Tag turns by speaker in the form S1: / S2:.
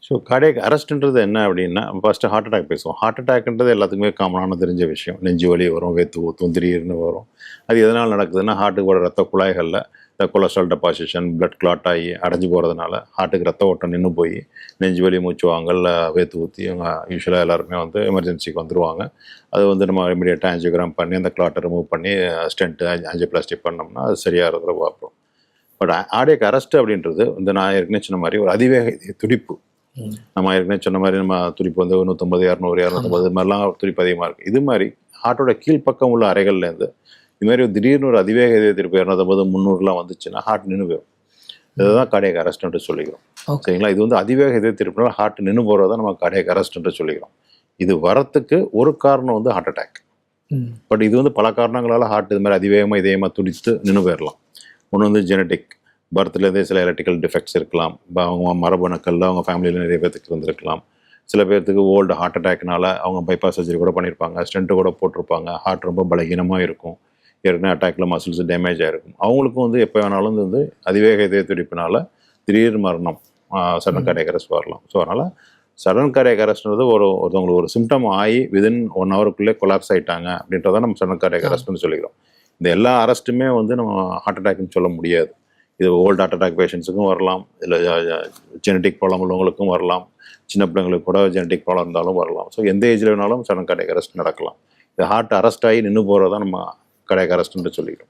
S1: So cardiac அரெஸ்ட்ன்றது என்ன அப்படின்னா, first heart attack பேசுவோம். ஹார்ட் அட்டாக்ன்றது எல்லாத்துக்குமே காமனான தெரிஞ்ச விஷயம். நெஞ்சு வலி வரும், வேர்த்து ஊத்தும், திடீர்னு வரும். அது எதனால் நடக்குதுன்னா, ஹார்ட்டுக்கோட ரத்த குழாய்கள்ல இந்த கொலஸ்ட்ரால் டெபாசிஷன், பிளட் கிளாட் ஆகி அடைஞ்சு போகிறதுனால ஹார்ட்டுக்கு ரத்த ஓட்டம் நின்று போய் நெஞ்சு வலி, மூச்சு வாங்கல், வேர்த்து ஊற்றி அவங்க யூஸ்வலாக எல்லாருமே வந்து எமர்ஜென்சிக்கு வந்துருவாங்க. அது வந்து நம்ம இமிடியேட்டாக ஆஞ்சியோகிராம் பண்ணி அந்த கிளாட்டை ரிமூவ் பண்ணி ஸ்டென்ட்டு, ஆஞ்சியோபிளாஸ்டி பண்ணோம்னா அது சரியாகிறதுல பார்ப்போம். பட் கார்டியாக் அரெஸ்ட் அப்படின்றது வந்து நான் ஏற்கனவே சொன்ன மாதிரி ஒரு அதிவேக துடிப்பு. நம்ம ஏற்கனவே சொன்ன மாதிரி நம்ம துடிப்பு வந்து 150, 200, 250 இது மாதிரிலாம் துடிப்பு அதிகமாக இருக்குது. இது மாதிரி ஹார்ட்டோட கீழ்ப்பக்கம் உள்ள அறைகள்லேருந்து இது மாதிரி திடீர்னு ஒரு அதிவேக இதய துடிப்பு 250, 300லாம் வந்துச்சுன்னா ஹார்ட் நின்று போயிடும். இதுதான் கார்டியாக் அரெஸ்ட்ன்ட்டு சொல்லிக்கிறோம். சரிங்களா? இது வந்து அதிவேக இதய துடிப்புனால ஹார்ட் நின்று போகிறத நம்ம கார்டியாக் அரெஸ்ட்ன்ட்டு சொல்லிக்கிறோம். இது வரத்துக்கு ஒரு காரணம் வந்து ஹார்ட் அட்டாக். பட் இது வந்து பல காரணங்களால் ஹார்ட் இது மாதிரி அதிவேகமாக இதயமாக துடித்து நின்று போயிடலாம். ஒன்று வந்து ஜெனட்டிக், பர்த்லேருந்தே சில எலக்ட்ரிக்கல் டிஃபெக்ட்ஸ் இருக்கலாம். அவங்க மரபணுக்களில் அவங்க ஃபேமிலியில் நிறைய பேர்த்துக்கு இருந்திருக்கலாம். சில பேர்த்துக்கு ஓல்டு ஹார்ட் அட்டாக்னால அவங்க பைபாஸ் சர்ஜரி கூட பண்ணியிருப்பாங்க, ஸ்டென்ட்டு கூட போட்டிருப்பாங்க. ஹார்ட் ரொம்ப பலகீனமாக இருக்கும், ஏற்கனவே அட்டாக்கில் மசில்ஸ் டேமேஜ் ஆகிருக்கும். அவங்களுக்கும் வந்து எப்போ வேணாலும் வந்து அதிவேக இதய துடிப்புனால திடீர் மரணம், சடன் கார்டியாக் அரெஸ்ட் வரலாம். ஸோ அதனால் சடன் கார்டியாக் அரெஸ்ட்ன்றது ஒருத்தவங்களுக்கு ஒரு சிம்டம் ஆகி விதின் 1 ஹவருக்குள்ளே கொலாப்ஸ் ஆகிட்டாங்க அப்படின்றத நம்ம சடன் கார்டியாக் அரெஸ்ட்னு சொல்லிக்கிறோம். இந்த எல்லா அரெஸ்ட்டுமே வந்து நம்ம ஹார்ட் அட்டாக்னு சொல்ல முடியாது. இது ஓல்டு ஹார்ட் அட்டாக் பேஷண்ட்ஸுக்கும் வரலாம், இல்லை ஜெனட்டிக் ப்ராப்ளம் உள்ளவங்களுக்கும் வரலாம், சின்ன பிள்ளைங்களுக்கு கூட ஜெனட்டிக் ப்ராப்ளம் இருந்தாலும் வரலாம். ஸோ எந்த ஏஜில் வேணாலும் சடன் கார்டியாக் அரெஸ்ட் நடக்கலாம். இது ஹார்ட் அரெஸ்ட் ஆகி நின்று போகிறதா நம்ம கார்டியாக் அரெஸ்ட்னு சொல்லிக்கிறோம்.